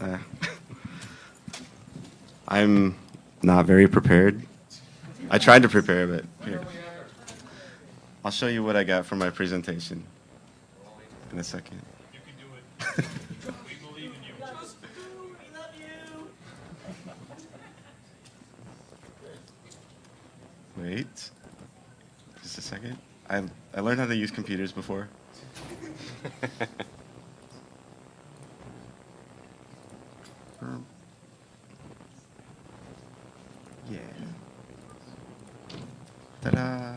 Uh, I'm not very prepared. I tried to prepare, but here. I'll show you what I got for my presentation in a second. You can do it. We believe in you. Wait. Just a second. I learned how to use computers before. Yeah. Ta-da.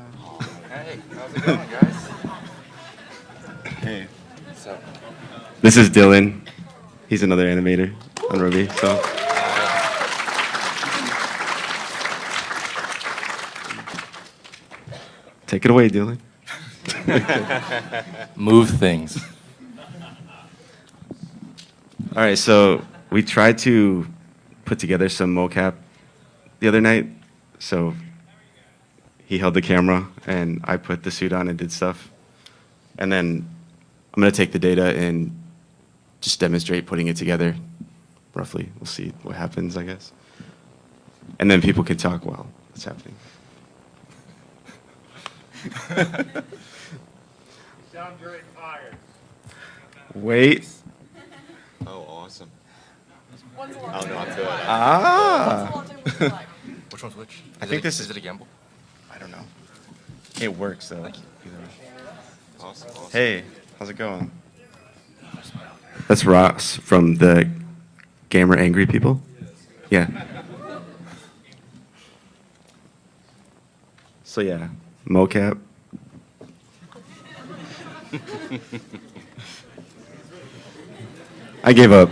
Hey, how's it going, guys? Hey. So, This is Dylan. He's another animator on Ruby, so. Take it away, Dylan. move things. All right, so we tried to put together some mocap the other night. So he held the camera, and I put the suit on and did stuff. And then I'm going to take the data and just demonstrate putting it together, roughly. We'll see what happens, I guess. And then people can talk while it's happening. Sound very tired. Wait. Oh, awesome. One's a Oh, lot no, I'm different. good. Ah. One's a lot different. Which one's which? I think this is it a gamble? I don't know. It works, though. Thank you. Either way. Awesome. Hey, how's it going? That's Ross from the Gamer Angry People. Yeah. So yeah, mocap. I gave up.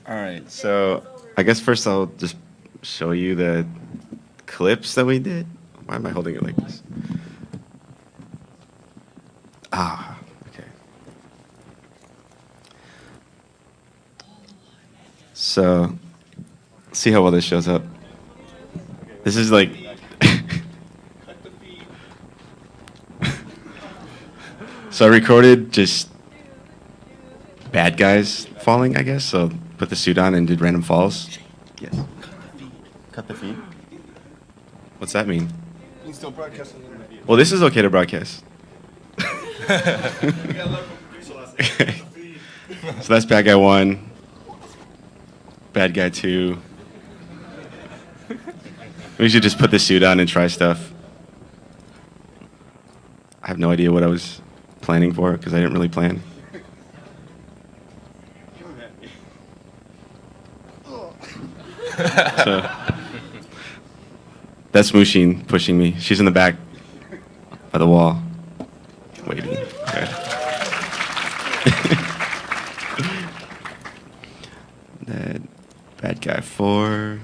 All right, so I guess first I'll just show you the clips that we did. Why am I holding it like this? Ah, okay. So, see how well this shows up. This is like. So I recorded just bad guys falling, I guess. So put the suit on and did random falls. Yes. Cut the feed. What's that mean? You can still broadcast on the Well, this is okay to broadcast. So that's bad guy 1, bad guy 2. We should just put the suit on and try stuff. I have no idea what I was planning for because I didn't really plan. So that's Mushin pushing me. She's in the back by the wall, waiting. Okay. Then bad guy 4.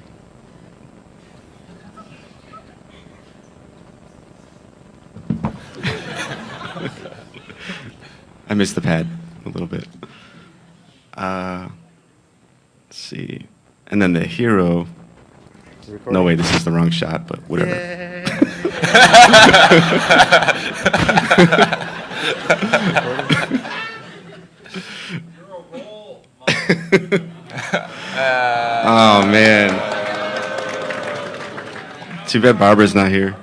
I missed the pad a little bit. Let's see. And then the hero. No way, this is the wrong shot, but whatever. Oh man. Too bad Barbara's not here.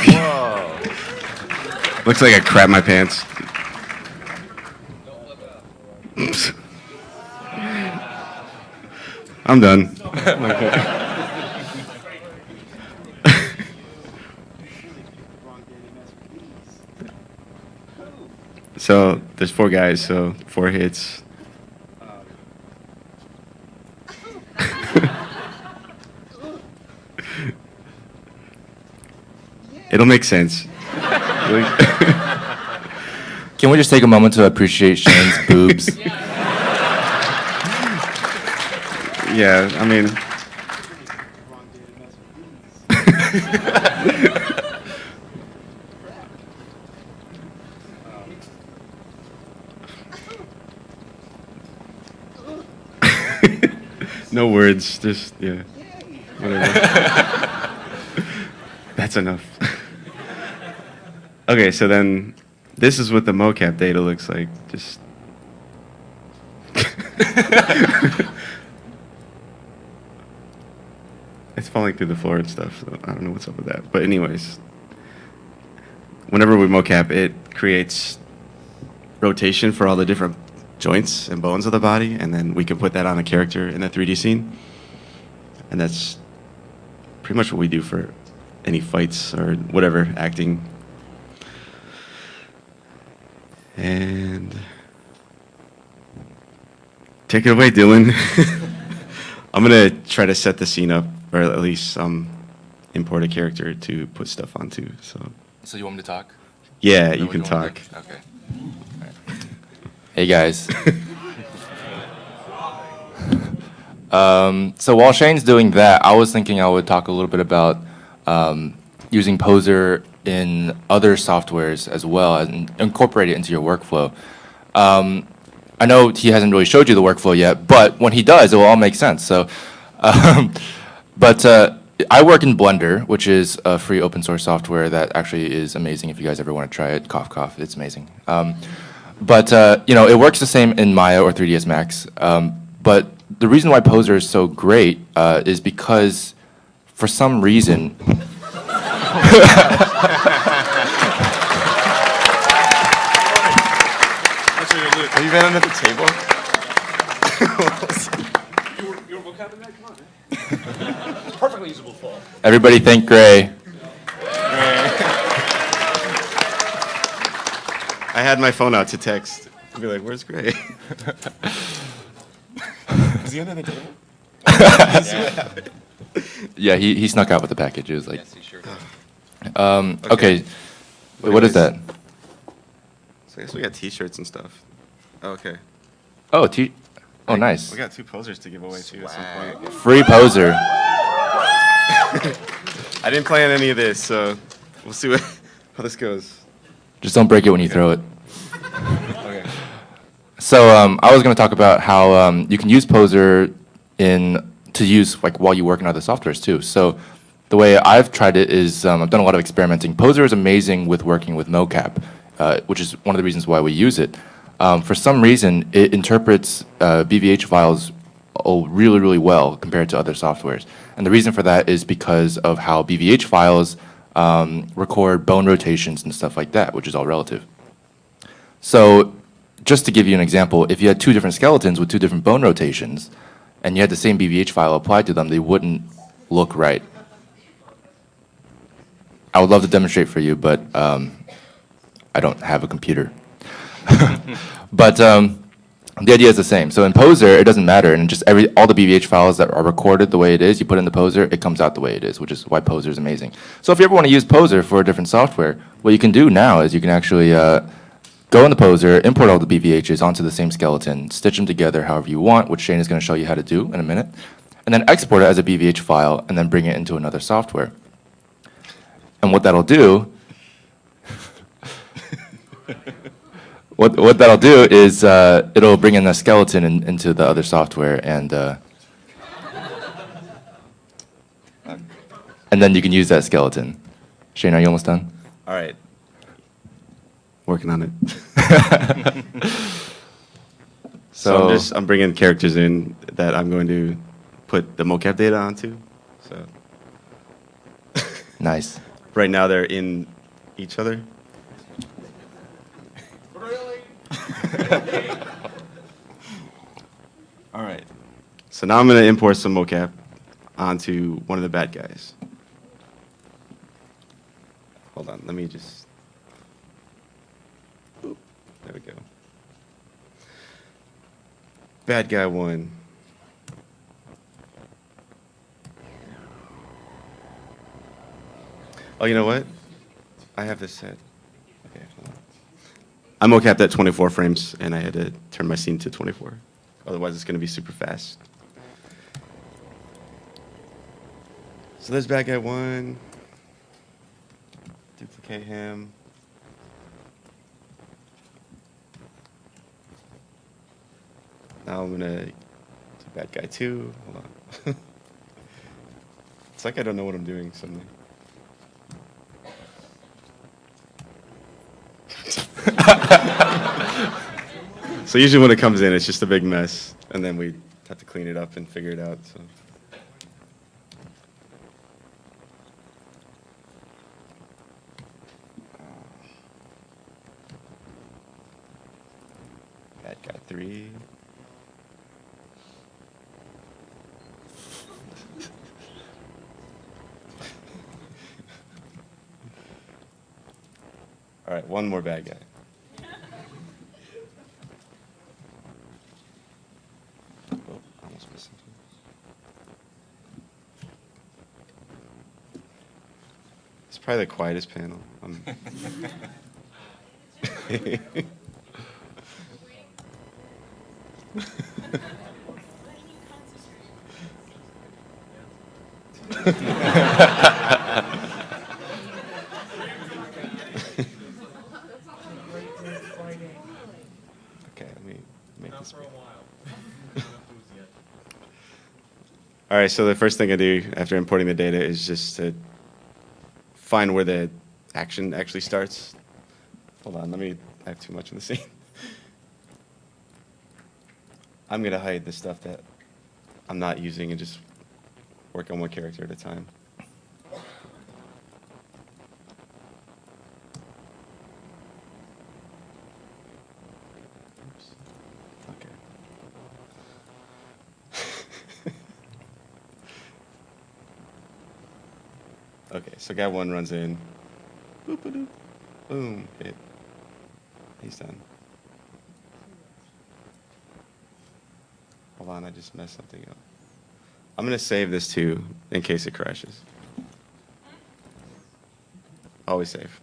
Whoa. Looks like I crapped my pants. I'm done. So there's 4 guys, so 4 hits. It'll make sense. Can we just take a moment to appreciate Shane's boobs? Yeah, I mean. No words, just, yeah. Whatever. That's enough. Okay, so then this is what the mocap data looks like. Just. It's falling through the floor and stuff, so I don't know what's up with that. But anyways, whenever we mocap, it creates rotation for all the different joints and bones of the body, and then we can put that on a character in a 3D scene. And that's pretty much what we do for any fights or whatever, acting. And take it away, Dylan. I'm gonna try to set the scene up, or at least import a character to put stuff onto. So you want me to talk? Yeah, Is that you what can want to talk. do? Okay. Alright. Hey guys. So while Shane's doing that, I was thinking I would talk a little bit about using Poser in other softwares as well and incorporate it into your workflow. I know he hasn't really showed you the workflow yet, but when he does, it will all make sense. So, but I work in Blender, which is a free open source software that actually is amazing. If you guys ever want to try it, cough, cough, it's amazing. But you know, it works the same in Maya or 3ds Max. But the reason why Poser is so great is because, for some reason, Have you been under the table? You were vocab that? Come on, man. It's perfectly usable fall. everybody thank Gray. I had my phone out to text. I'd be like, "Where's Gray?" Is he under the table? Yeah, he snuck out with the package. It was like, Yes, he sure okay. Wait, what is that? So I guess we got T-shirts and stuff. Oh, okay. Oh, oh, nice. We got 2 posers to give away too at some point. Free Poser. I didn't plan any of this, so we'll see how this goes. Just don't break it when you throw it. Okay. So I was going to talk about how you can use Poser to use like while you work in other softwares too. So the way I've tried it is I've done a lot of experimenting. Poser is amazing with working with mocap, which is one of the reasons why we use it. For some reason, it interprets BVH files really, really well compared to other softwares. And the reason for that is because of how BVH files record bone rotations and stuff like that, which is all relative. So just to give you an example, if you had 2 different skeletons with 2 different bone rotations, and you had the same BVH file applied to them, they wouldn't look right. I would love to demonstrate for you, but I don't have a computer. But the idea is the same. So in Poser, it doesn't matter, and just all the BVH files that are recorded the way it is, you put in the Poser, it comes out the way it is, which is why Poser is amazing. So if you ever want to use Poser for a different software, what you can do now is you can actually go in the Poser, import all the BVHs onto the same skeleton, stitch them together however you want, which Shane is going to show you how to do in a minute, and then export it as a BVH file, and then bring it into another software. And what that'll do What that'll do is it'll bring in the skeleton into the other software, and then you can use that skeleton. Shane, are you almost done? All right. Working on it. So I'm bringing characters in that I'm going to put the mocap data onto. So Nice. right now they're in each other. Really? All right. So now I'm going to import some mocap onto one of the bad guys. Hold on, let me just. Oop, there we go. Bad guy 1. Oh, you know what? I have this set. Okay, hold on. I'm mocapped at 24 frames, and I had to turn my scene to 24. Otherwise, it's going to be super fast. So there's bad guy 1. Duplicate him. Now I'm going to Bad guy 2. Hold on. It's like I don't know what I'm doing suddenly. So usually when it comes in, it's just a big mess, and then we have to clean it up and figure it out. So. Bad guy 3. All right, one more bad guy. Oh, I almost missed something. It's probably the quietest panel. Okay, let me make this. All right, so the first thing I do after importing the data is just to find where the action actually starts. Hold on, I have too much in the scene. I'm gonna hide the stuff that I'm not using and just work on one character at a time. Oops. Okay. Okay, so guy 1 runs in. Boop-a-doop. Boom. Hit. He's done. Hold on, I just messed something up. I'm going to save this too in case it crashes. Always save.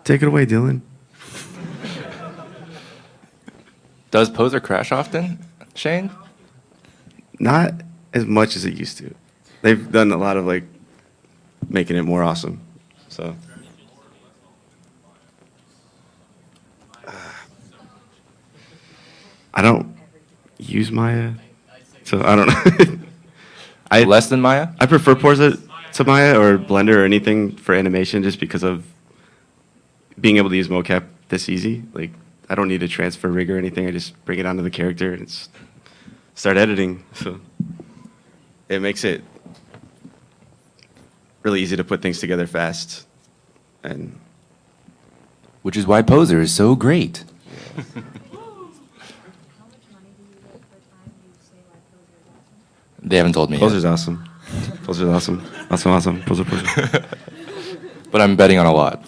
Take it away, Dylan. Does Poser crash often, Shane? Not as much as it used to. They've done a lot of like making it more awesome. So I don't use Maya, so I don't know. Less than Maya? I prefer Porza to Maya or Blender or anything for animation just because of being able to use mocap this easy. Like I don't need to transfer rig or anything. I just bring it onto the character and start editing. So it makes it really easy to put things together fast. And Which is why Poser is so great. How much money do you get per time you say like Poser is awesome? They haven't told me Poser's yet. awesome. Poser's awesome. Awesome. Poser. But I'm betting on a lot.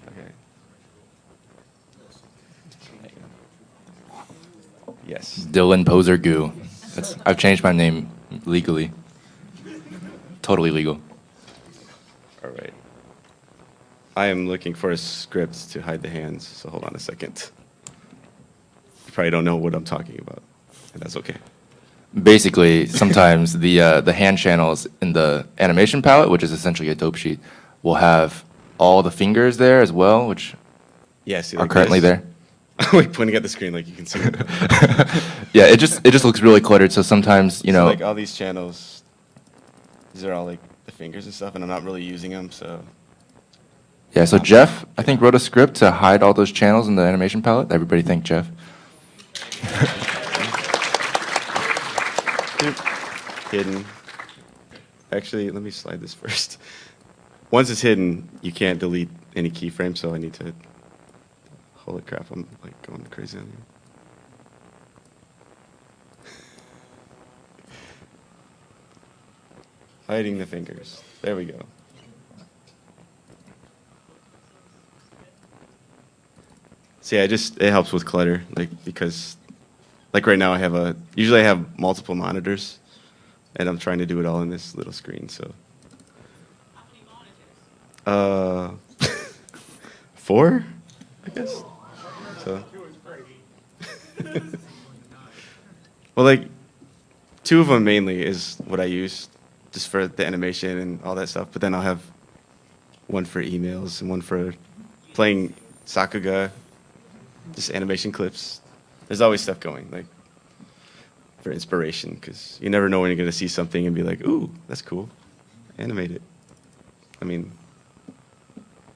Okay. Yes. Dylan Poser Goo. I've changed my name legally. Totally legal. All right. I am looking for a script to hide the hands, so hold on a second. You probably don't know what I'm talking about, and that's okay. Basically, sometimes the hand channels in the animation palette, which is essentially a dope sheet, will have all the fingers there as well, which Yeah, see, are like currently this. there. Like pointing at the screen, like you can see. Yeah, it just looks really cluttered. So sometimes So like all these channels, these are all like the fingers and stuff, and I'm not really using them, so. Yeah, so Jeff, I think, wrote a script to hide all those channels in the animation palette. Everybody thank Jeff. Hidden. Actually, let me slide this first. Once it's hidden, you can't delete any keyframes, so I need to. Holy crap! I'm like going crazy on here. Hiding the fingers. There we go. So yeah, it helps with clutter, like because, like right now usually I have multiple monitors, and I'm trying to do it all in this little screen. So. How many monitors? 4, I guess. So. Well, like 2 of them mainly is what I use, just for the animation and all that stuff. But then I'll have one for emails and one for playing Sakuga, just animation clips. There's always stuff going, like, for inspiration, because you never know when you're going to see something and be like, ooh, that's cool. Animate it. I mean,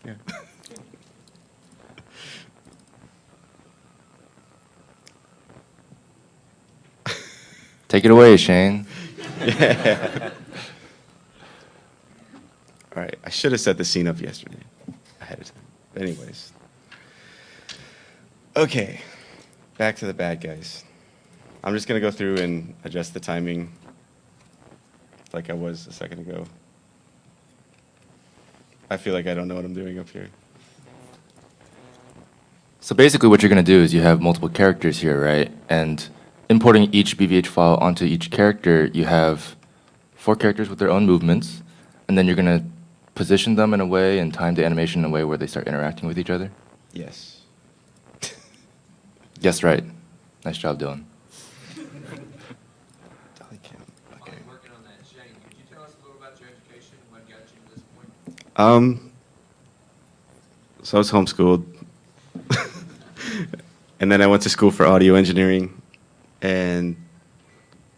yeah. Take it away, Shane. All right, I should have set the scene up yesterday ahead of time. But anyways. Okay, back to the bad guys. I'm just going to go through and adjust the timing like I was a second ago. I feel like I don't know what I'm doing up here. So basically what you're going to do is you have multiple characters here, right? And importing each BVH file onto each character, you have 4 characters with their own movements, and then you're going to position them in a way and time the animation in a way where they start interacting with each other? Yes. Yes, right. Nice job, Dylan. Dolly cam. Okay. While you're working on that, Shane, could you tell us a little about your education, what got you to this point? So I was homeschooled. And then I went to school for audio engineering. And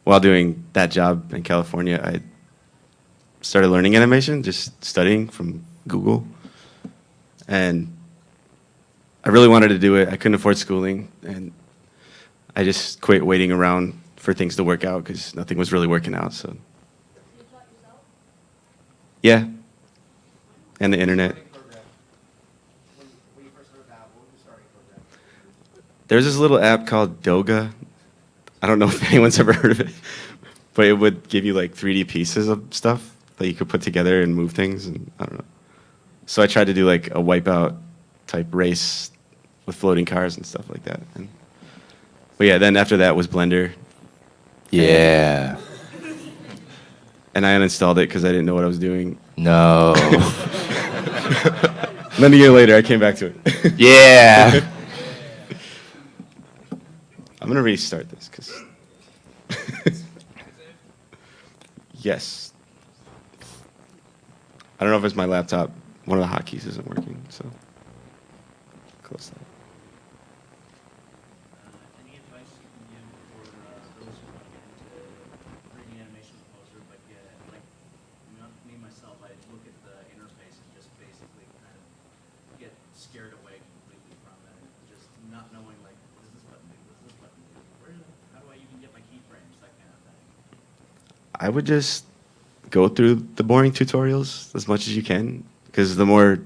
while doing that job in California, I started learning animation, just studying from Google. And I really wanted to do it. I couldn't afford schooling. And I just quit waiting around for things to work out because nothing was really working out. So, You taught yourself? yeah. And the internet. When you first heard about, what was the starting program? There's this little app called Doga. I don't know if anyone's ever heard of it, but it would give you like 3D pieces of stuff that you could put together and move things, and I don't know. So I tried to do like a Wipeout type race with floating cars and stuff like that. But yeah, then after that was Blender, Yeah. and I uninstalled it because I didn't know what I was doing. No. And then a year later, I came back to it. Yeah. I'm gonna restart this because. Yes. I don't know if it's my laptop. One of the hotkeys isn't working, so close that. Any advice you can give for those who want to get into 3D animation composer, but get like me myself, I look at the interface and just basically kind of get scared away completely from it, and just not knowing like what does this button do, what does this button do, how do I even get my keyframes, that kind of thing. I would just go through the boring tutorials as much as you can, because the more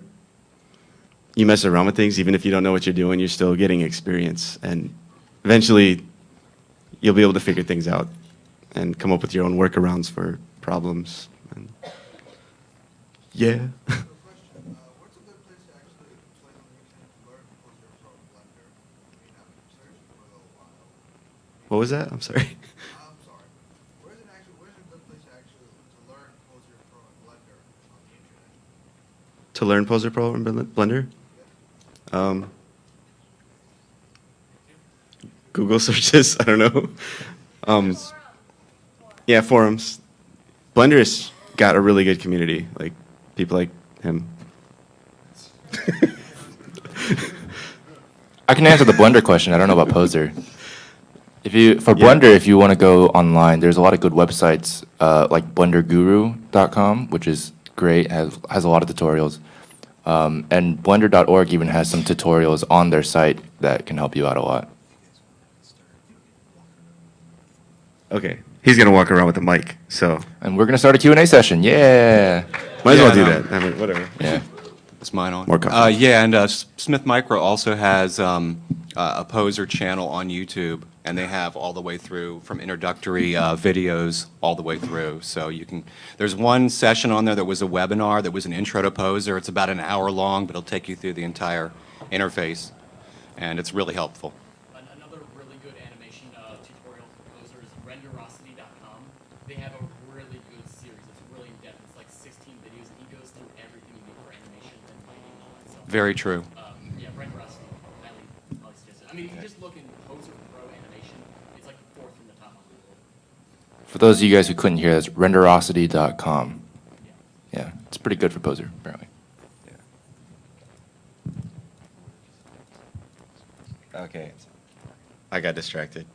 you mess around with things, even if you don't know what you're doing, you're still getting experience, and eventually you'll be able to figure things out and come up with your own workarounds for problems. And yeah. Question, what's a good place to actually play on the weekend to learn Poser from Blender? I mean, I've been searching for a little while. What was that? I'm sorry. I'm sorry. Where's a good place to actually to learn Poser Pro and Blender on the internet? To learn Poser Pro in Blender? Google searches, I don't know. Yeah, forums. Blender's got a really good community, like people like him. I can answer the Blender question. I don't know about Poser. For Blender, if you want to go online, there's a lot of good websites like blenderguru.com, which is great, has a lot of tutorials. And blender.org even has some tutorials on their site that can help you out a lot. Okay, he's gonna walk around with a mic, so And we're going to start a Q&A session. Yeah. might as well do Yeah, that. I mean, whatever. Yeah. Is mine on? More coffee. Yeah, and Smith Micro also has a Poser channel on YouTube, and they have all the way through from introductory videos all the way through. So you can. There's one session on there that was a webinar that was an intro to Poser. It's about an hour long, but it'll take you through the entire interface, and it's really helpful. Another really good animation tutorial for Poser is renderosity.com. They have a really good series. It's really in-depth. It's like 16 videos, and he goes through everything you need for animation and lighting and all that stuff. Very true. Yeah, renderosity. Highly suggested. I mean, if you just look in Poser Pro animation, it's like fourth from the top on Google. For those of you guys who couldn't hear, that's renderosity.com. Yeah, it's pretty good for Poser, apparently. Okay. I got distracted.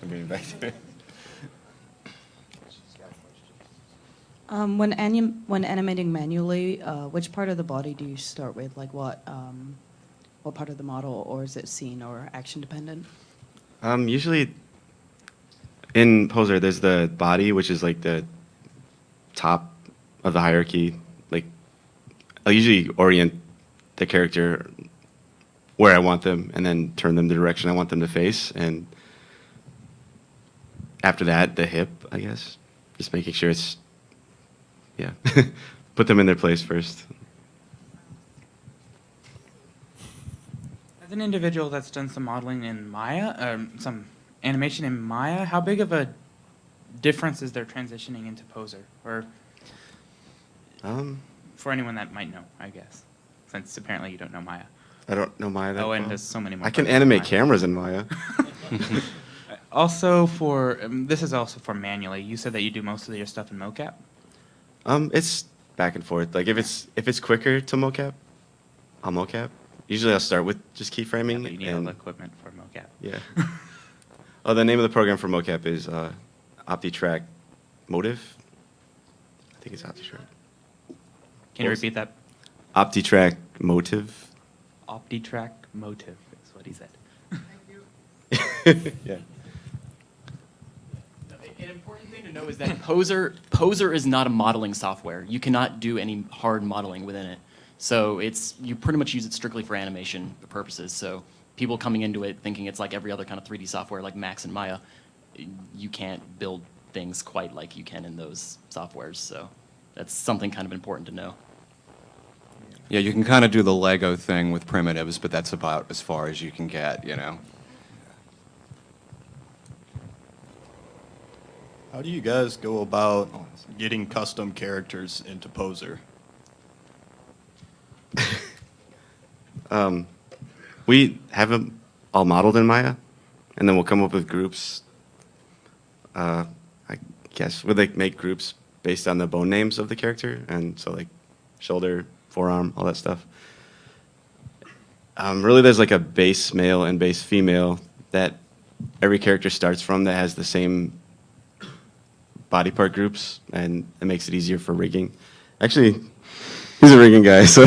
I'm getting back to it. When animating manually, which part of the body do you start with? Like what part of the model, or is it scene or action dependent? Usually in Poser, there's the body, which is like the top of the hierarchy. Like, I'll usually orient the character where I want them and then turn them the direction I want them to face. And after that, the hip, I guess. Just making sure it's, yeah. Put them in their place first. As an individual that's done some modeling in Maya, some animation in Maya, how big of a difference is there transitioning into Poser? Or for anyone that might know, I guess, since apparently you don't know Maya. I don't know Maya that Oh, and well. there's so many more. I can buttons in animate Maya. cameras in Maya. Also for, this is also for manually. You said that you do most of your stuff in mocap? It's back and forth. Like if it's quicker to mocap, I'll mocap. Usually I'll start with just keyframing. But you need all and the equipment for mocap. yeah. Oh, the name of the program for mocap is OptiTrack Motive. I think it's OptiTrack. Can you repeat that? OptiTrack Motive. OptiTrack Motive is what he said. Yeah. An important thing to know is that Poser is not a modeling software. You cannot do any hard modeling within it. So you pretty much use it strictly for animation purposes. So people coming into it thinking it's like every other kind of 3D software like Max and Maya, you can't build things quite like you can in those softwares. So that's something kind of important to know. Yeah, you can kind of do the Lego thing with primitives, but that's about as far as you can get, you know. How do you guys go about getting custom characters into Poser? We have them all modeled in Maya, and then we'll come up with groups. I guess we'll like make groups based on the bone names of the character, and so like shoulder, forearm, all that stuff. Really, there's like a base male and base female that every character starts from that has the same body part groups, and it makes it easier for rigging. Actually, he's a rigging guy, so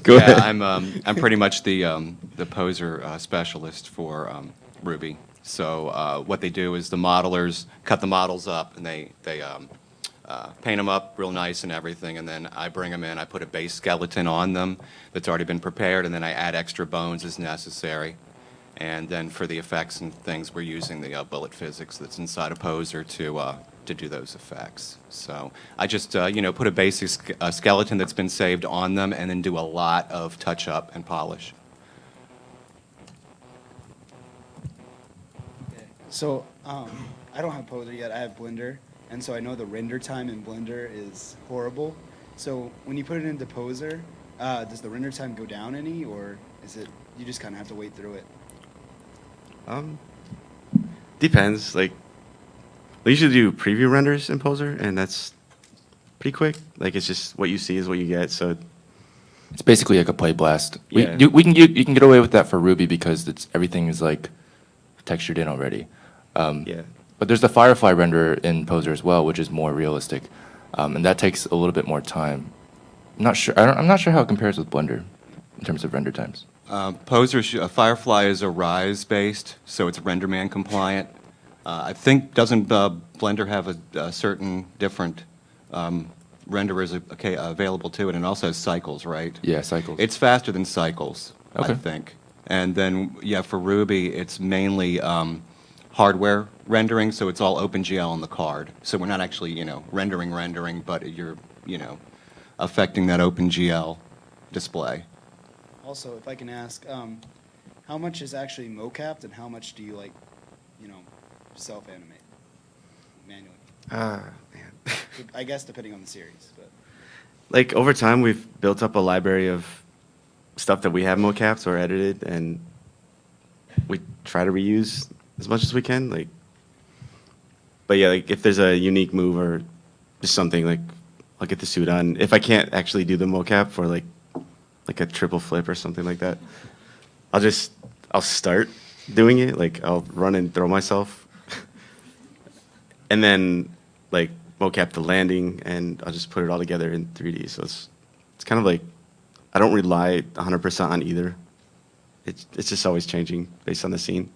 go Yeah, ahead. I'm pretty much the Poser specialist for Ruby. So what they do is the modelers cut the models up, and they paint them up real nice and everything, and then I bring them in. I put a base skeleton on them that's already been prepared, and then I add extra bones as necessary. And then for the effects and things, we're using the bullet physics that's inside of Poser to do those effects. So I just put a basic skeleton that's been saved on them, and then do a lot of touch up and polish. So I don't have Poser yet. I have Blender, and so I know the render time in Blender is horrible. So when you put it into Poser, does the render time go down any, or is it you just kind of have to wait through it? Depends. Like, we usually do preview renders in Poser, and that's pretty quick. Like, it's just what you see is what you get. So, It's basically like a play blast. Yeah. You can get away with that for Ruby because everything is like textured in already. yeah. But there's the Firefly render in Poser as well, which is more realistic, and that takes a little bit more time. I'm not sure. I'm not sure how it compares with Blender in terms of render times. Firefly is a Rise based, so it's RenderMan compliant. I think doesn't Blender have a certain different renderers available to it, and also has Cycles, right? Yeah, cycles. It's faster than Cycles, I Okay. think. And then for Ruby, it's mainly hardware rendering, so it's all OpenGL on the card. So we're not actually rendering, but you're affecting that OpenGL display. Also, if I can ask, how much is actually mocapped, and how much do you self-animate manually? Man. I guess depending on the series, but. Like, over time, we've built up a library of stuff that we have mocapped or edited, and we try to reuse as much as we can. Like, but yeah, like if there's a unique move or just something, like I'll get the suit on. If I can't actually do the mocap for like a triple flip or something like that, I'll start doing it. Like I'll run and throw myself, and then like mocap the landing, and I'll just put it all together in 3D. So it's kind of like I don't rely 100% on either. It's just always changing based on the scene.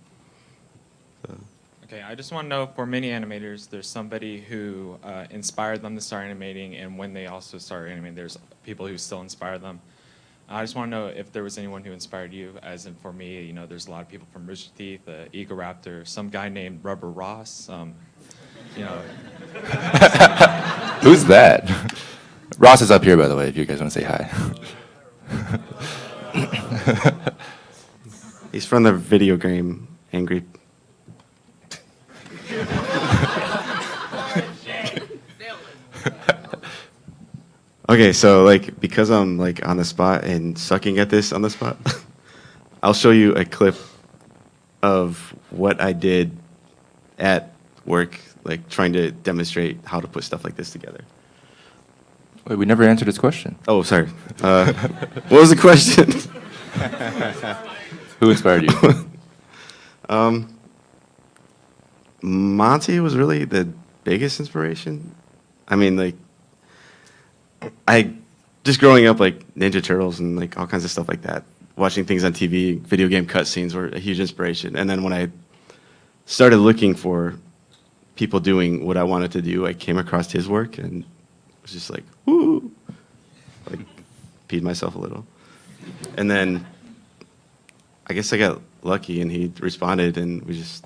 So. Okay, I just want to know, for many animators, there's somebody who inspired them to start animating, and when they also start animating, there's people who still inspire them. I just want to know if there was anyone who inspired you, as in for me, you know, there's a lot of people from Rooster Teeth, Egoraptor, some guy named Rubber Ross, you know. Who's that? Ross is up here, by the way, if you guys want to say hi. He's from the video game Angry. Okay, so like because I'm like on the spot and sucking at this on the spot, I'll show you a clip of what I did at work, like trying to demonstrate how to put stuff like this together. Wait, we never answered his question. Oh, sorry. What was the question? Who inspired you? Monty was really the biggest inspiration. I mean, like, I just growing up, like Ninja Turtles and like all kinds of stuff like that. Watching things on TV, video game cutscenes were a huge inspiration. And then when I started looking for people doing what I wanted to do, I came across his work and was just like, woo, like peed myself a little. And then I guess I got lucky and he responded and we just,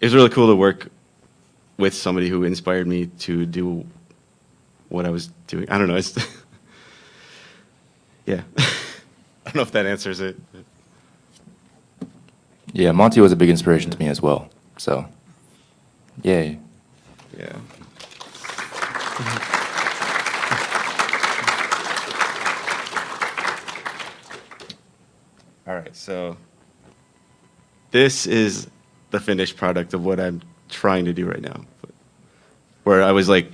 it was really cool to work with somebody who inspired me to do what I was doing. I don't know. It's yeah. I don't know if that answers it. Yeah, Monty was a big inspiration to me as well. So, yay. Yeah. All right, so this is the finished product of what I'm trying to do right now. Where I was like,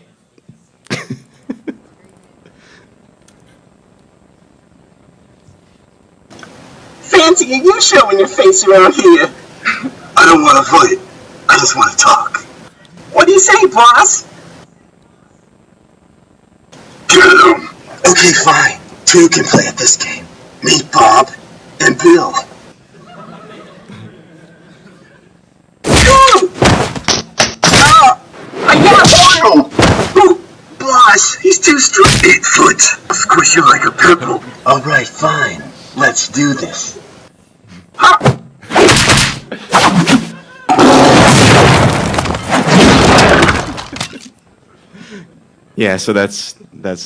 Fancy are you showing your face around here? I don't want to fight. I just want to talk. What do you say, boss? Okay, fine. Two can play at this game. Me, Bob, and Bill. I got one! Ooh, boss, he's too strong. 8 foot. Squish you like a pimple. Alright, fine. Let's do this. yeah, so that's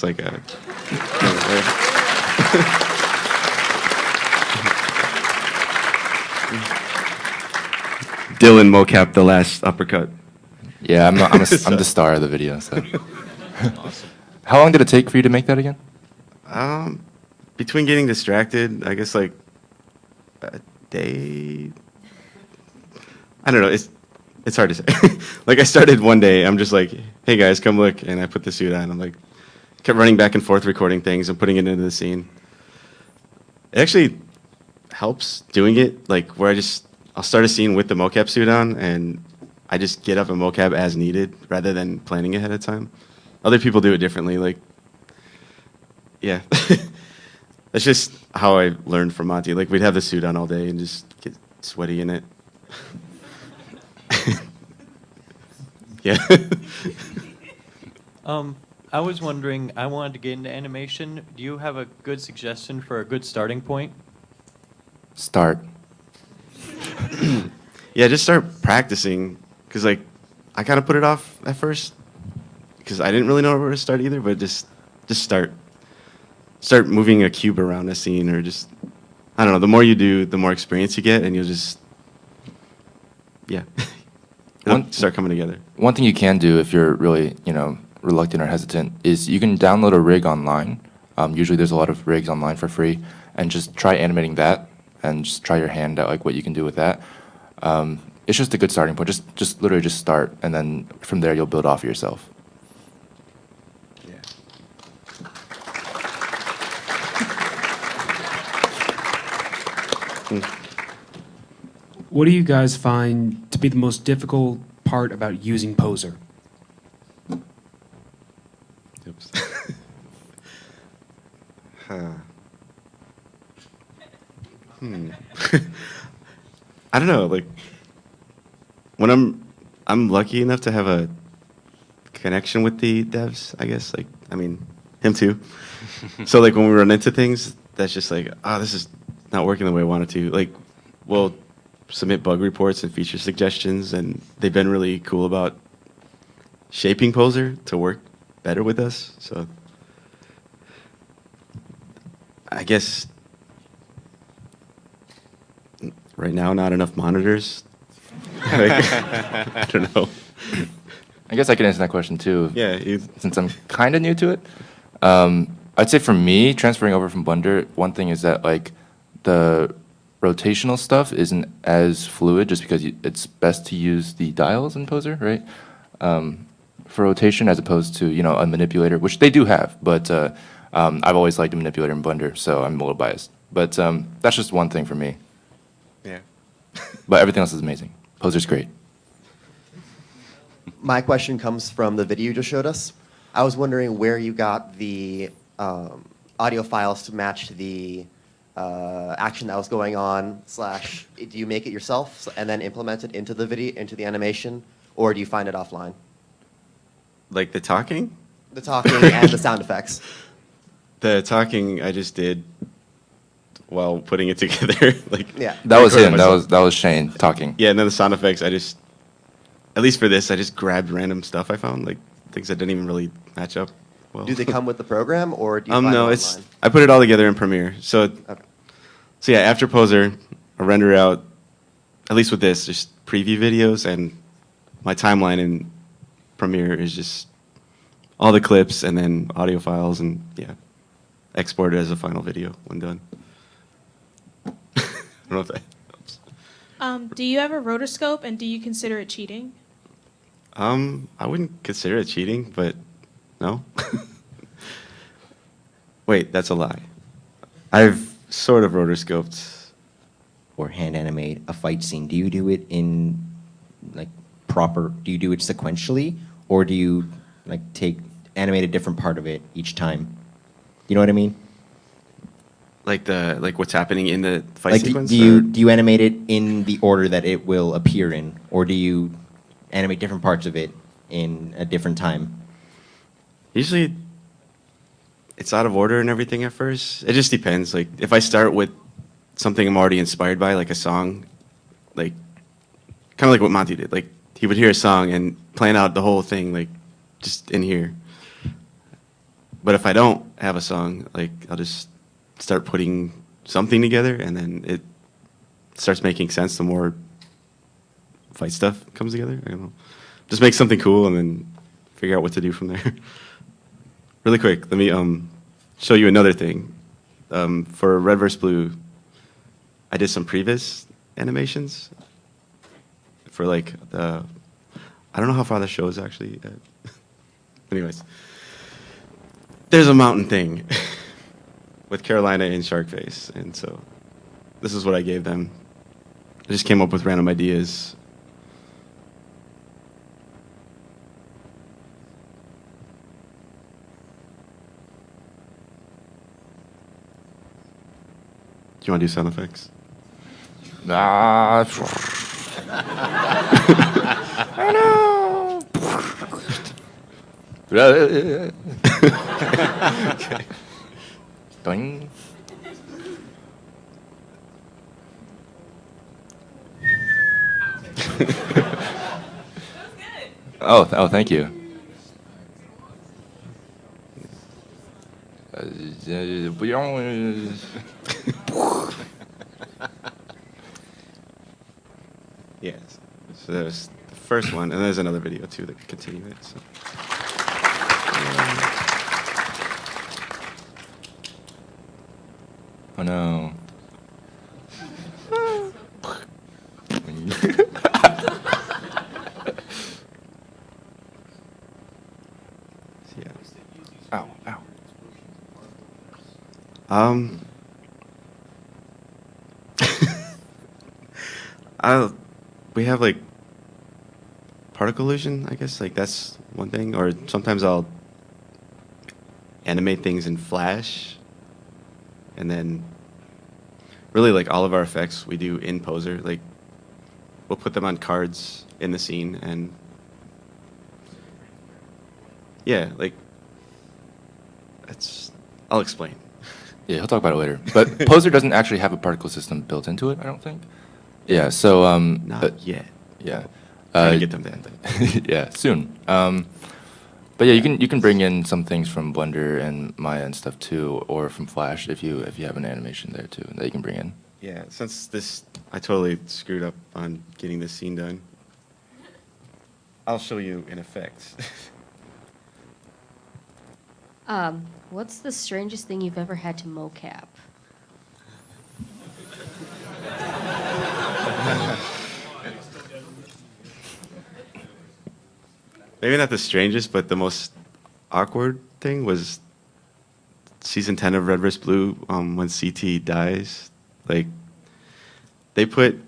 like a. Dylan mocap the last uppercut. Yeah, I'm the star of the video. So. Awesome. How long did it take for you to make that again? Between getting distracted, I guess like a day. I don't know. It's hard to say. Like I started one day. I'm just like, hey guys, come look, and I put the suit on. I'm like, kept running back and forth, recording things and putting it into the scene. It actually helps doing it, like where I'll start a scene with the mocap suit on, and I just get up a mocap as needed rather than planning ahead of time. Other people do it differently. Like, yeah, that's just how I learned from Monty. Like we'd have the suit on all day and just get sweaty in it. Yeah. I was wondering, I wanted to get into animation. Do you have a good suggestion for a good starting point? Start. Yeah, just start practicing. Because, like, I kind of put it off at first. Because I didn't really know where to start either, but just start. Start moving a cube around a scene or just, I don't know, the more you do, the more experience you get, and you'll just, yeah. It'll start coming together. One thing you can do if you're really, reluctant or hesitant is you can download a rig online. Usually there's a lot of rigs online for free, and just try animating that and just try your hand at like what you can do with that. It's just a good starting point. Just literally just start, and then from there you'll build off yourself. Yeah. what do you guys find to be the most difficult part about using Poser? Oops. Huh. I don't know. Like when I'm lucky enough to have a connection with the devs. I guess. Like I mean, him too. So like when we run into things, that's just like, oh, this is not working the way I wanted to. Like, we'll submit bug reports and feature suggestions, and they've been really cool about shaping Poser to work better with us. So I guess right now, not enough monitors. Like, I don't know. I guess I can answer that question too. Yeah, since I'm kind of new to it. I'd say for me, transferring over from Blender, one thing is that like the rotational stuff isn't as fluid just because it's best to use the dials in Poser, right? For rotation as opposed to, you know, a manipulator, which they do have, but I've always liked a manipulator in Blender, so I'm a little biased. But that's just one thing for me. Yeah. But everything else is amazing. Poser's great. My question comes from the video you just showed us. I was wondering where you got the audio files to match the action that was going on. / do you make it yourself and then implement it into the video, into the animation, or do you find it offline? Like the talking? The talking and the sound effects. The talking I just did while putting it together. Like Yeah. That was recorded him. myself. That was Shane talking. Yeah, and then the sound effects, I just, at least for this, I just grabbed random stuff I found, like things that didn't even really match up well. Do they come with the program, or do you find no, it it's online? I put it all together in Premiere. So, Okay. so yeah, after Poser, I render out, at least with this, just preview videos, and my timeline in Premiere is just all the clips and then audio files, and yeah, export it as a final video when done. I don't know if that helps. Do you ever rotoscope, and do you consider it cheating? I wouldn't consider it cheating, but no. Wait, that's a lie. I've sort of rotoscoped. Or hand animate a fight scene. Do you do it in like proper? Do you do it sequentially, or do you like animate a different part of it each time? You know what I mean? Like what's happening in the fight Like, sequence? do you animate it in the order that it will appear in, or do you animate different parts of it in a different time? Usually, it's out of order and everything at first. It just depends. Like if I start with something I'm already inspired by, like a song, like kind of like what Monty did. Like he would hear a song and plan out the whole thing, like just in here. But if I don't have a song, like I'll just start putting something together, and then it starts making sense the more fight stuff comes together. I don't know. Just make something cool and then figure out what to do from there. Really quick, let me show you another thing. For Red vs. Blue, I did some previs animations for like the, I don't know how far that shows actually. Anyways, there's a mountain thing with Carolina and Sharkface, and so this is what I gave them. I just came up with random ideas. Do you want to do sound effects? I know. Okay. Doing. Oh, thank you. Yes. So there's the first one, and there's another video too that could continue it. So. Oh no. Yeah. Ow, ow. We have like particle illusion, I guess. Like that's one thing. Or sometimes I'll animate things in Flash, and then really like all of our effects we do in Poser. Like we'll put them on cards in the scene, and yeah, like that's. I'll explain. Yeah, he'll talk about it later. But Poser doesn't actually have a particle system built into it, I don't think. Yeah, so Not yet. Yeah. Trying to get them to yeah, soon. But yeah, you can bring in some things from Blender and Maya and stuff too, or from Flash if you have an animation there too that you can bring in. Yeah, since this, I totally screwed up on getting this scene done. I'll show you in effect. What's the strangest thing you've ever had to mocap? Maybe not the strangest, but the most awkward thing was season 10 of Red vs. Blue when CT dies. Like, they put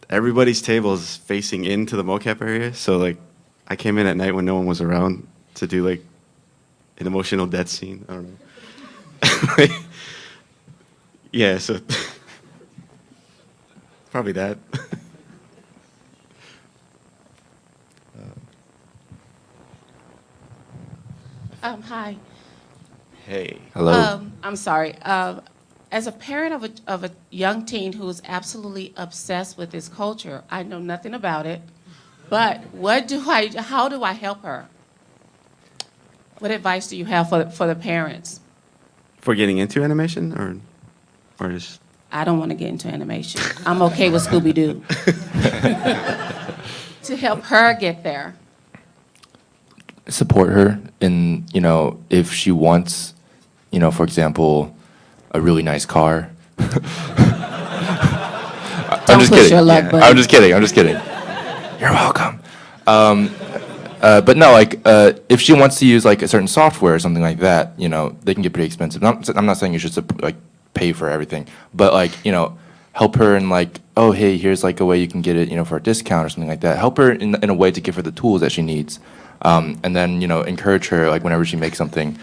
everybody's tables facing into the mocap area. So, like, I came in at night when no one was around to do, like, an emotional death scene. I don't know. Yeah, so probably that. Hi. Hey. Hello. I'm sorry. As a parent of a young teen who is absolutely obsessed with this culture, I know nothing about it. But how do I help her? What advice do you have for the parents? For getting into animation, or just? I don't want to get into animation. I'm okay with Scooby-Doo. To help her get there. Support her in, if she wants, for example, a really nice car. I'm just push kidding. your luck, buddy. I'm just kidding. You're welcome. But no, like, if she wants to use like a certain software or something like that, they can get pretty expensive. I'm not saying you should like pay for everything, but like, help her in like, oh, hey, here's like a way you can get it, for a discount or something like that. Help her in a way to give her the tools that she needs. And then, encourage her like whenever she makes something,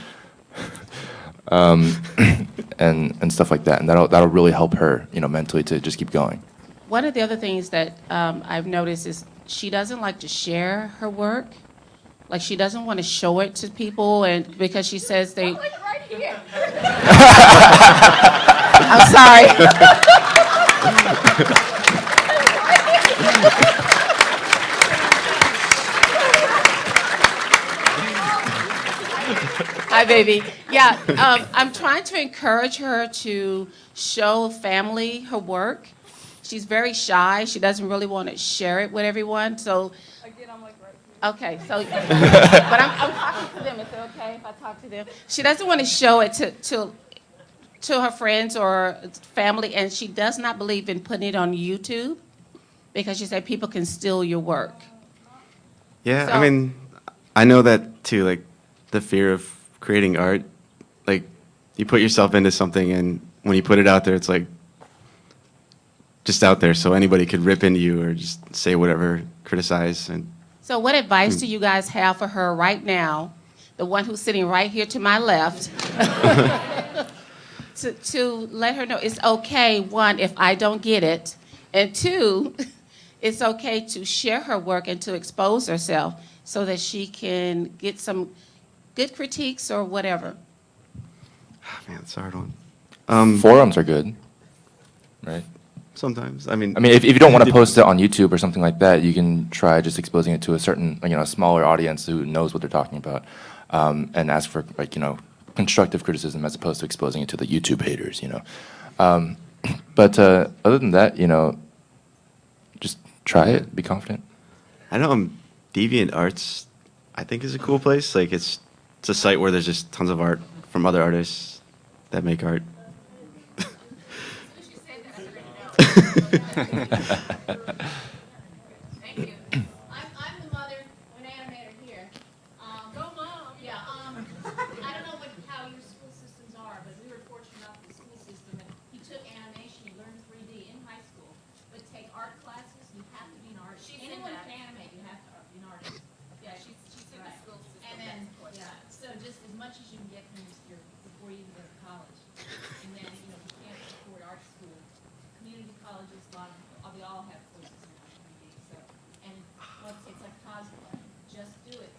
and stuff like that. And that'll really help her, mentally to just keep going. One of the other things that I've noticed is she doesn't like to share her work. Like she doesn't want to show it to people, and because she says they. Right here. I'm sorry. Hi, baby. Yeah, I'm trying to encourage her to show family her work. She's very shy. She doesn't really want to share it with everyone. So, Again, I'm like right here. okay. So, but I'm talking to them. Is it okay if I talk to them? She doesn't want to show it to her friends or family, and she does not believe in putting it on YouTube because she said people can steal your work. Yeah, So- I mean, I know that too. Like the fear of creating art, like you put yourself into something, and when you put it out there, it's like just out there, so anybody could rip into you or just say whatever, criticize, and So what advice do you guys have for her right now, the one who's sitting right here to my left, to let her know it's okay, one, if I don't get it, and two, it's okay to share her work and to expose herself so that she can get some good critiques or whatever. man, it's a hard one. Forums are good, right? Sometimes, I mean, if you don't want to post it on YouTube or something like that, you can try just exposing it to a certain, smaller audience who knows what they're talking about, and ask for like, constructive criticism as opposed to exposing it to the YouTube haters, But other than that, just try it, be confident. I know Deviant Arts, I think is a cool place. Like it's a site where there's just tons of art from other artists that make art. Thank you. I'm the mother of an animator here. Go mom. Yeah. I don't know how your school systems are, but we were fortunate enough with the school system that he took animation, he learned 3D in high school, but take art classes, colleges, they all have courses in 3D. So, and it's like cosplay. Just do it.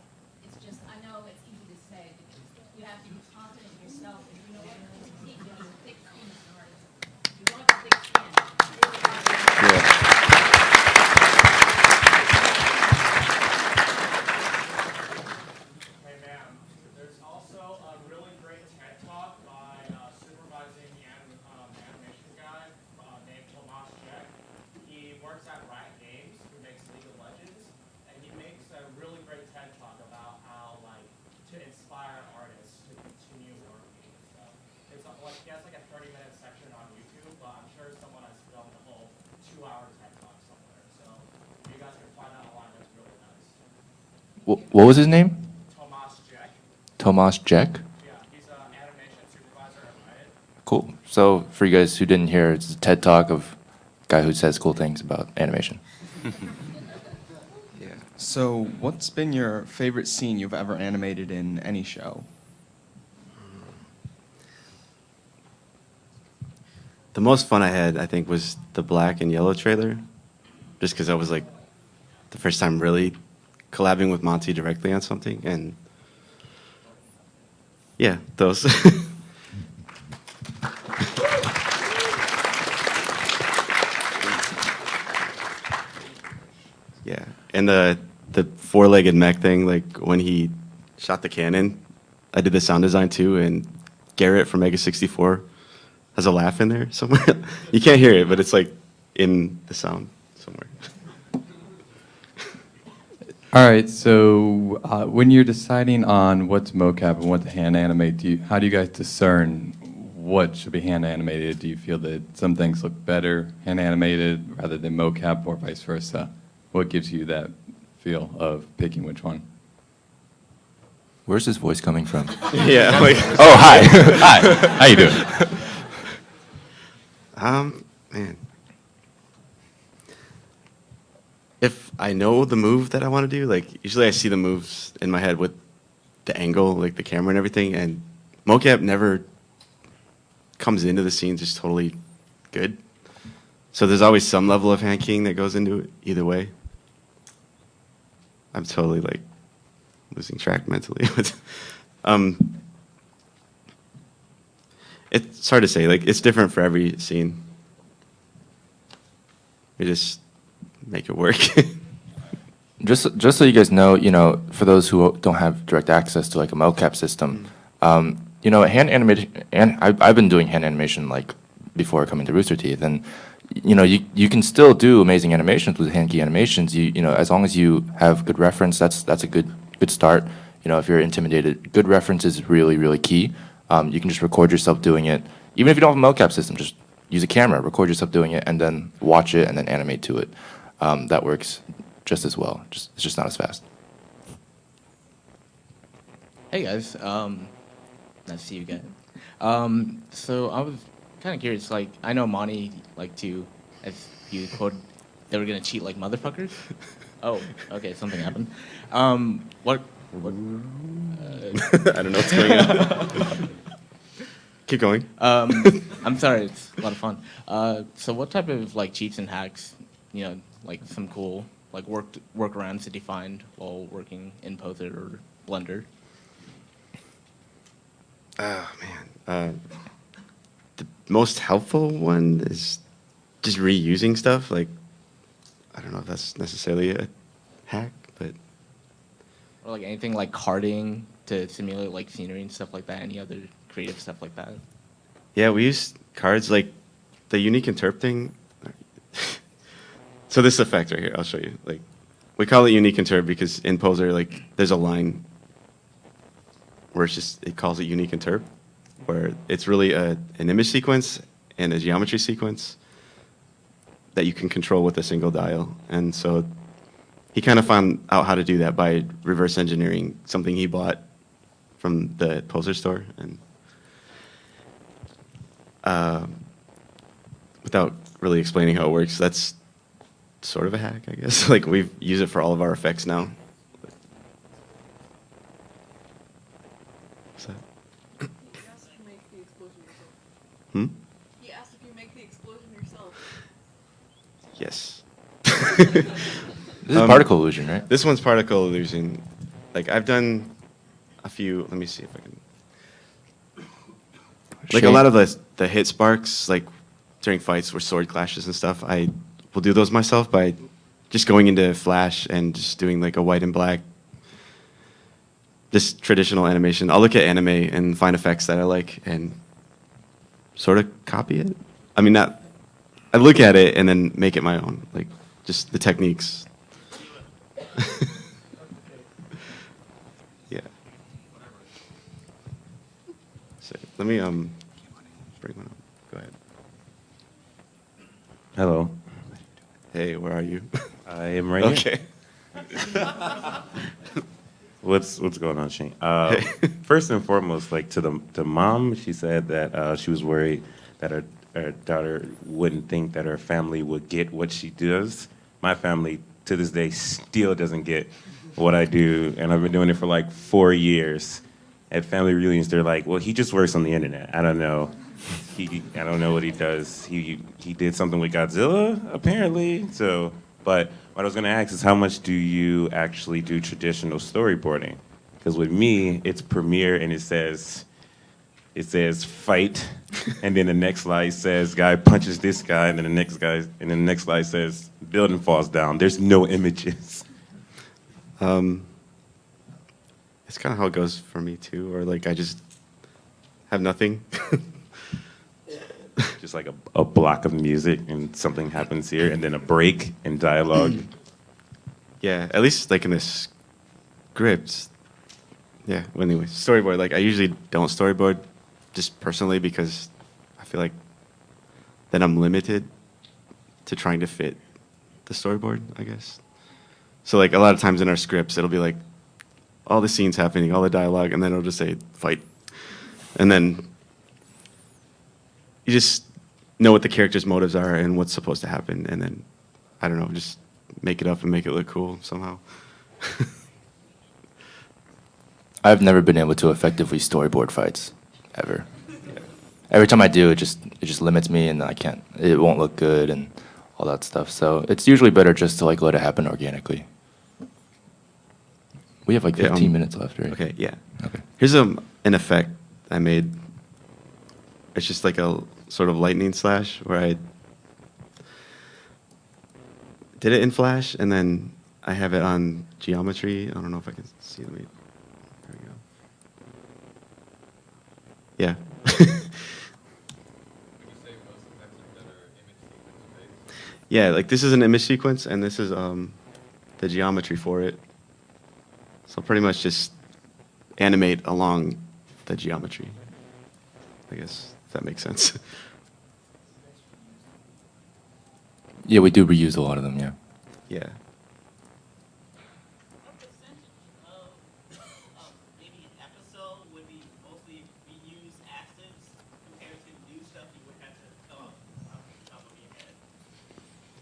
It's just, I know it's easy to say, but you have to be confident in yourself, and you know what you're going to teach. You have a thick skin as an artist. You want the thick skin. Hey, ma'am, there's also a really great TED Talk by supervising animation guy named Tomas Jack. He works at Riot Games, who makes League of Legends, and he makes a really great TED Talk about how, like, to inspire artists to continue working and stuff. It's like, he has like a 30-minute section on YouTube, but I'm sure someone has filmed a whole 2-hour TED Talk somewhere. So you guys can find out online. That's really nice. What was his name? Tomas Jack. Tomas Jack? Yeah, he's an animation supervisor at Riot. Cool. So for you guys who didn't hear, it's a TED Talk of a guy who says cool things about animation. Yeah. So, what's been your favorite scene you've ever animated in any show? The most fun I had, I think, was the black and yellow trailer, just because I was like the first time really collabing with Monty directly on something, and yeah, those. Yeah, and the four-legged mech thing, like when he shot the cannon, I did the sound design too, and Garrett from Mega 64 has a laugh in there somewhere. You can't hear it, but it's like in the sound somewhere. All right, so when you're deciding on what's mocap and what to hand animate, how do you guys discern what should be hand animated? Do you feel that some things look better hand animated rather than mocap, or vice versa? What gives you that feel of picking which one? Where's his voice coming from? Yeah. Like, oh, hi. Hi. How you doing? Man. If I know the move that I want to do, like usually I see the moves in my head with the angle, like the camera and everything, and mocap never comes into the scene just totally good. So there's always some level of hand keying that goes into it either way. I'm totally like losing track mentally. It's hard to say. Like it's different for every scene. We just make it work. Just so you guys know, for those who don't have direct access to like a mocap system, hand animation, and I've been doing hand animation like before coming to Rooster Teeth, and you can still do amazing animations with hand key animations. As long as you have good reference, that's a good start. If you're intimidated, good reference is really, really key. You can just record yourself doing it, even if you don't have a mocap system. Just use a camera, record yourself doing it, and then watch it, and then animate to it. That works just as well. It's just not as fast. Hey guys, nice to see you again. So I was kind of curious. Like, I know Monty like to, as you quoted, they were gonna cheat like motherfuckers. Oh, okay, something happened. What? I don't know what's going on. Keep going. I'm sorry, it's a lot of fun. So what type of like cheats and hacks, like some cool like workarounds that you find while working in Poser or Blender? Oh man, the most helpful one is just reusing stuff. Like, I don't know if that's necessarily a hack, but Or like anything like carding to simulate like scenery and stuff like that. Any other creative stuff like that? yeah, we use cards like the unique interp thing. So this effect right here, I'll show you. Like, we call it unique interp because in Poser, like, there's a line where it calls it unique interp, where it's really an image sequence and a geometry sequence that you can control with a single dial. And so he kind of found out how to do that by reverse engineering something he bought from the Poser store. And without really explaining how it works, that's sort of a hack, I guess. Like, we use it for all of our effects now. What's that? He asked if you make the explosion yourself. Hmm? He asked if you make the explosion yourself. This is particle illusion, right? This one's particle illusion. Like I've done a few. Let me see if I can. Like a Shane? lot of the hit sparks, like during fights where sword clashes and stuff, I will do those myself by just going into Flash and just doing like a white and black, just traditional animation. I'll look at anime and find effects that I like and sort of copy it. I mean, not. I look at it and then make it my own, like just the techniques. Yeah. So let me bring one up. Go ahead. Hello. Hey, where are you? I am right here. Okay. What's going on, Shane? First and foremost, like to the mom, she said that she was worried that her daughter wouldn't think that her family would get what she does. My family to this day still doesn't get what I do, and I've been doing it for like 4 years. At family reunions, they're like, "Well, he just works on the internet. I don't know. I don't know what he does. He did something with Godzilla, apparently." So, but what I was gonna ask is, how much do you actually do traditional storyboarding? Because with me, it's Premiere, and it says fight, and then the next slide says guy punches this guy, and then the next slide says building falls down. There's no images. It's kind of how it goes for me too, or like I just have nothing. Just like a block of music, and something happens here, and then a break and dialogue. Yeah, at least like in the scripts. Yeah, well, anyway, storyboard. Like I usually don't storyboard just personally because I feel like then I'm limited to trying to fit the storyboard, I guess. So like a lot of times in our scripts, it'll be like all the scenes happening, all the dialogue, and then it'll just say fight. And then you just know what the characters' motives are and what's supposed to happen, and then I don't know, just make it up and make it look cool somehow. I've never been able to effectively storyboard fights, ever. Every time I do, it just limits me, and I can't. It won't look good and all that stuff. So it's usually better just to like let it happen organically. We have like 15 minutes left, right? Okay, yeah. Okay. Here's an effect I made. It's just like a sort of lightning slash where I did it in Flash, and then I have it on geometry. I don't know if I can see it. There we go. Yeah. Yeah, like this is an image sequence, and this is the geometry for it. So pretty much just animate along the geometry. I guess, if that makes sense. Yeah, we do reuse a lot of them, yeah. Yeah.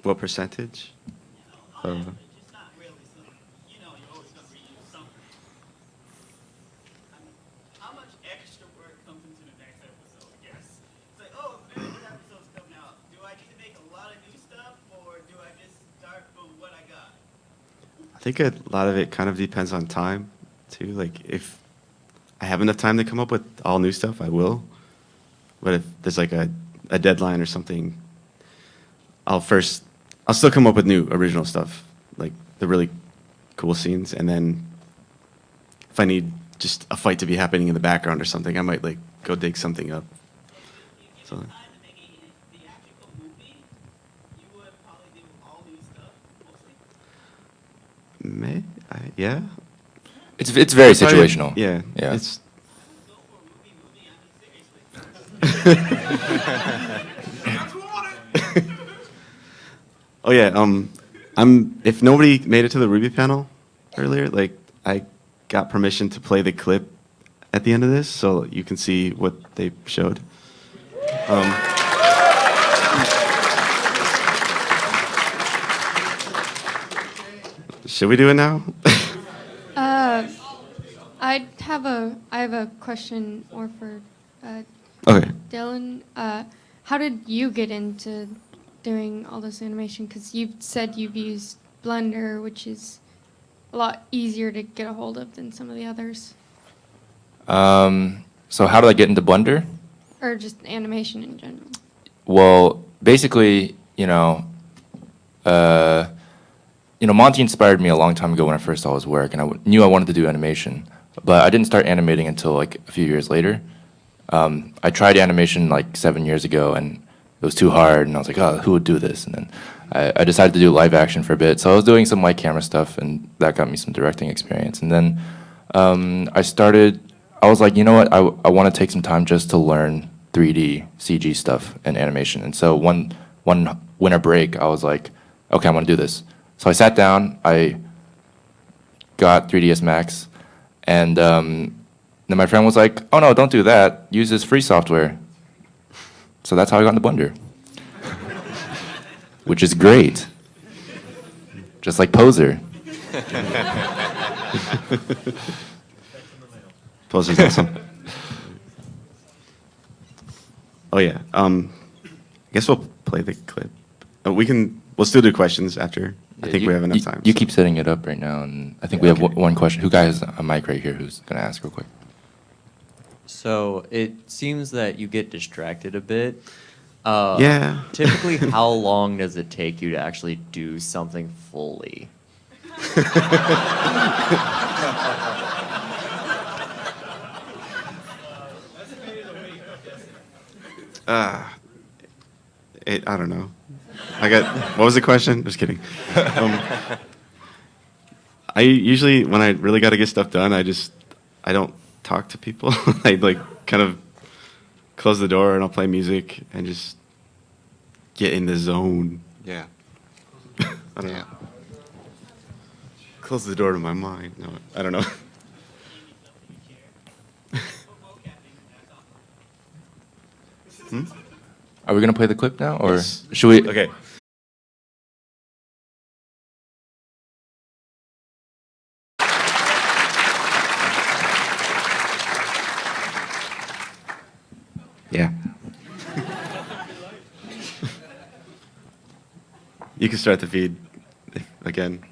What percentage? I think a lot of it kind of depends on time, too. Like, if I have enough time to come up with all new stuff, I will. But if there's like a deadline or something, I'll still come up with new original stuff, like the really cool scenes, and then if I need just a fight to be happening in the background or something, I might like go dig something up. So. Yeah. It's very Probably, situational. Yeah. Yeah. It's oh yeah. If nobody made it to the Ruby panel earlier, like I got permission to play the clip at the end of this, so you can see what they showed. Should we do it now? I have a question more for Okay. Dylan. How did you get into doing all this animation? Because you've said you've used Blender, which is a lot easier to get a hold of than some of the others, So how did I get into Blender? or just animation in general. Well, basically, Monty inspired me a long time ago when I first saw his work, and I knew I wanted to do animation, but I didn't start animating until like a few years later. I tried animation like 7 years ago, and it was too hard, and I was like, oh, who would do this? And then I decided to do live action for a bit, so I was doing some light camera stuff, and that got me some directing experience. And then I was like, you know what, I want to take some time just to learn 3D CG stuff and animation. And so one winter break, I was like, okay, I'm going to do this. So I sat down, I got 3ds Max, and then my friend was like, oh no, don't do that, use this free software. So that's how I got into Blender. Which is great. Just like Poser. Poser's awesome. Oh yeah. I guess we'll play the clip. We'll still do questions after. I think we have enough time. You keep setting it up right now, and I think we have one question. Who has a mic right here who's going to ask real quick? So it seems that you get distracted a bit. Yeah. Typically, how long does it take you to actually do something fully? I don't know. What was the question? Just kidding. I usually, when I really got to get stuff done, I don't talk to people. I kind of close the door and I'll play music and just get in the zone. Yeah. I don't know. Close the door to my mind. No, I don't know. Are we going to play the clip now, or Yes. should we? Okay. Yeah. You can start the feed again.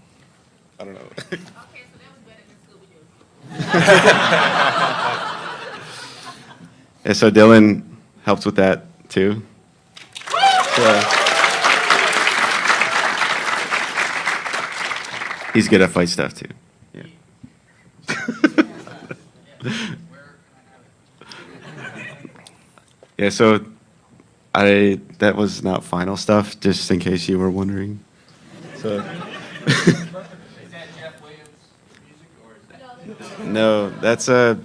I don't know. Yeah, so Dylan helps with that too. He's good at fight stuff too. Yeah. Yeah, so that was not final stuff, just in case you were wondering. So no, that's I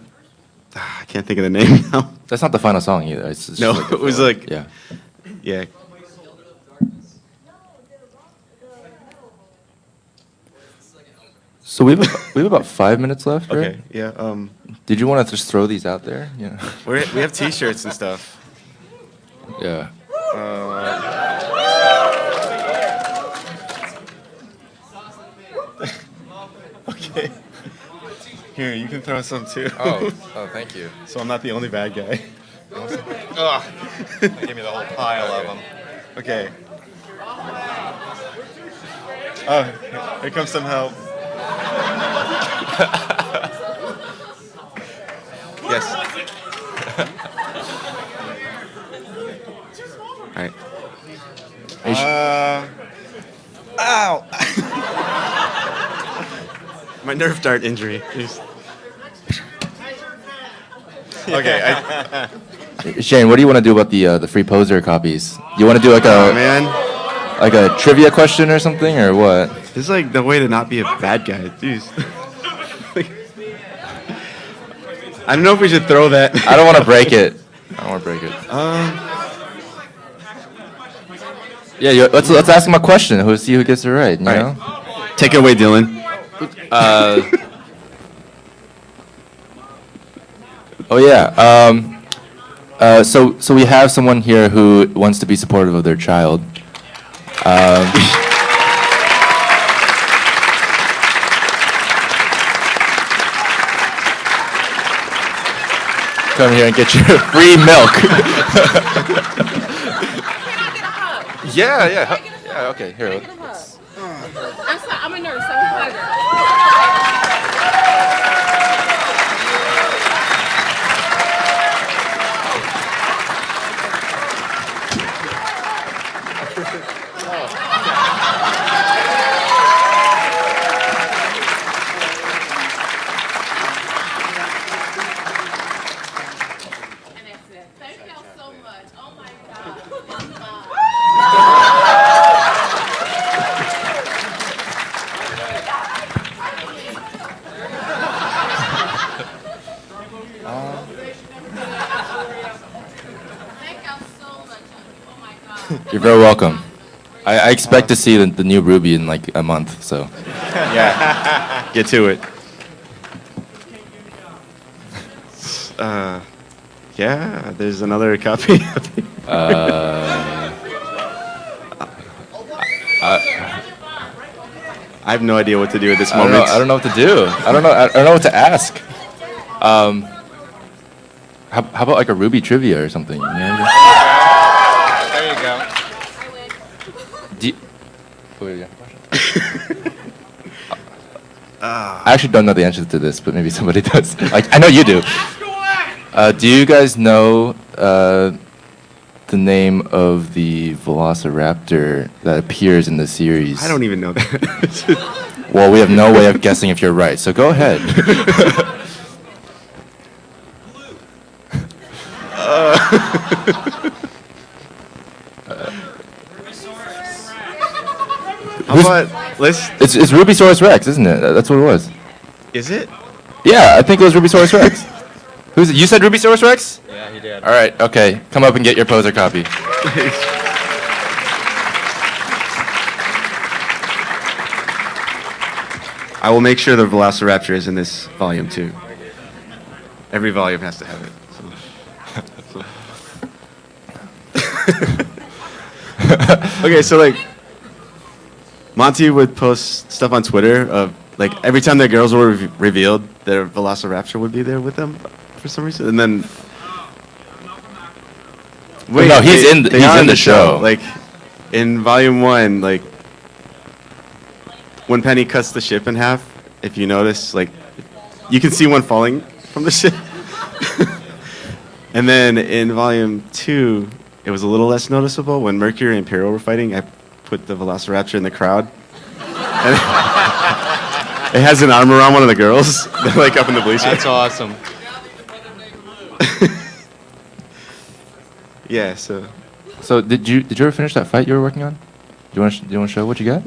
can't think of the name now. That's not the final song either. It's just No, like a it was filler. like yeah. Yeah. So we have about 5 minutes left, right? Okay. Yeah. Did you want to just throw these out there? Yeah. We have T-shirts and stuff. Yeah. Okay. Here, you can throw some too. Oh, thank you. So I'm not the only bad guy. Ugh. Give me the whole pile of them. Okay. Oh, here comes some help. Yes. All right. Ow! My nerve dart injury. Jeez. Okay. Shane, what do you want to do about the free poser copies? You want to do like Oh man, like a trivia question or something, or what? this is like the way to not be a bad guy. Jeez. I don't know if we should throw that. I don't want to break it. I don't want to break it. Yeah, let's ask him a question. Who see who gets it right? You know? Take it away, Dylan. Oh yeah. So we have someone here who wants to be supportive of their child. Come here and get your free milk. Yeah, yeah, yeah. Okay, here. I'm sorry, I'm a nurse. I'm a hugger. And that's it. Thank y'all so much. Oh my Thank y'all so much. Oh my God. You're very welcome. I expect to see the new Ruby in like a month, so. Yeah. Get to it. Yeah, there's another copy. I have no idea what to do at this moment. I don't know what to do. I don't know what to ask. How about like a Ruby trivia or something? You know? There you go. I actually don't know the answer to this, but maybe somebody does. Like, I know you do. Do you guys know the name of the Velociraptor that appears in the series? I don't even know that. Well, we have no way of guessing if you're right, so go ahead. How about let's? It's Rubysaurus Rex, isn't it? That's what it was. Is it? Yeah, I think it was Rubysaurus Rex. Who's it? You said Rubysaurus Rex? Yeah, he did. All right, okay. Come up and get your poser copy. I will make sure the Velociraptor is in this volume too. Every volume has to have it. Okay, so like Monty would post stuff on Twitter of like every time their girls were revealed, their Velociraptor would be there with them for some reason, and then wait, no, he's in are the show. Like in volume 1, like when Penny cuts the ship in half, if you notice, like you can see one falling from the ship. And then in volume 2, it was a little less noticeable when Mercury and Imperial were fighting. I put the Velociraptor in the crowd. And it has an arm around one of the girls. They're like up in the bleachers. That's awesome. Yeah, so. So did you ever finish that fight you were working on? Do you want to show what you got?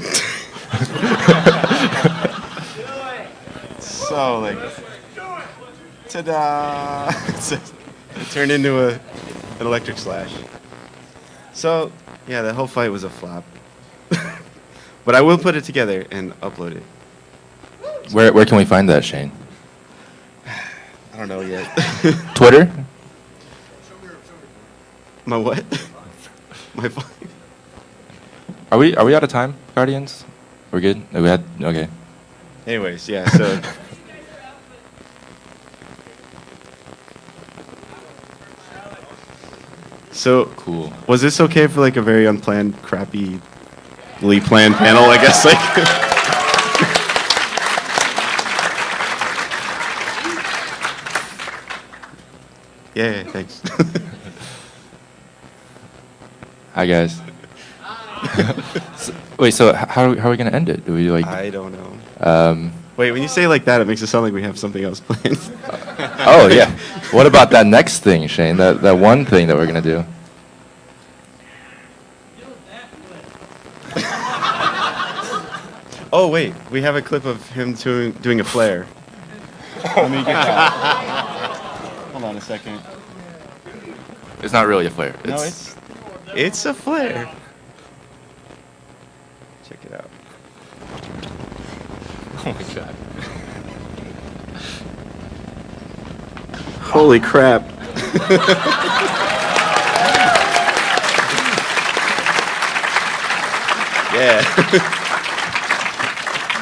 So like, ta-da! It turned into an electric slash. So yeah, that whole fight was a flop. But I will put it together and upload it. Where can we find that, Shane? I don't know yet. Twitter? My what? My phone. Are we out of time, Guardians? We're good? Okay. Anyways, yeah, so. So cool. Was this okay for like a very unplanned, crappily planned panel? I guess like. Yeah, thanks. Hi guys. Wait, so how are we gonna end it? Do we like? I don't know. Wait, when you say like that, it makes it sound like we have something else planned. Oh yeah. What about that next thing, Shane? That one thing that we're gonna do. Oh wait, we have a clip of him doing a flare. Let me get that. Hold on a second. It's not really a flare. No, it's a flare. Check it out. Oh my god. Holy crap. Yeah.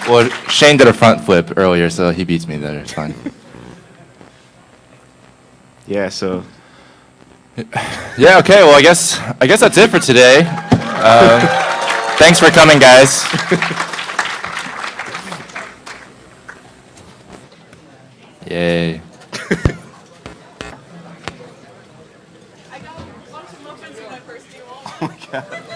Well, Shane did a front flip earlier, so he beats me there. It's fine. Yeah, so. Yeah, okay, well, I guess that's it for today. Thanks for coming, guys. Yay. I got a bunch of muffins in my first meal. Oh my God.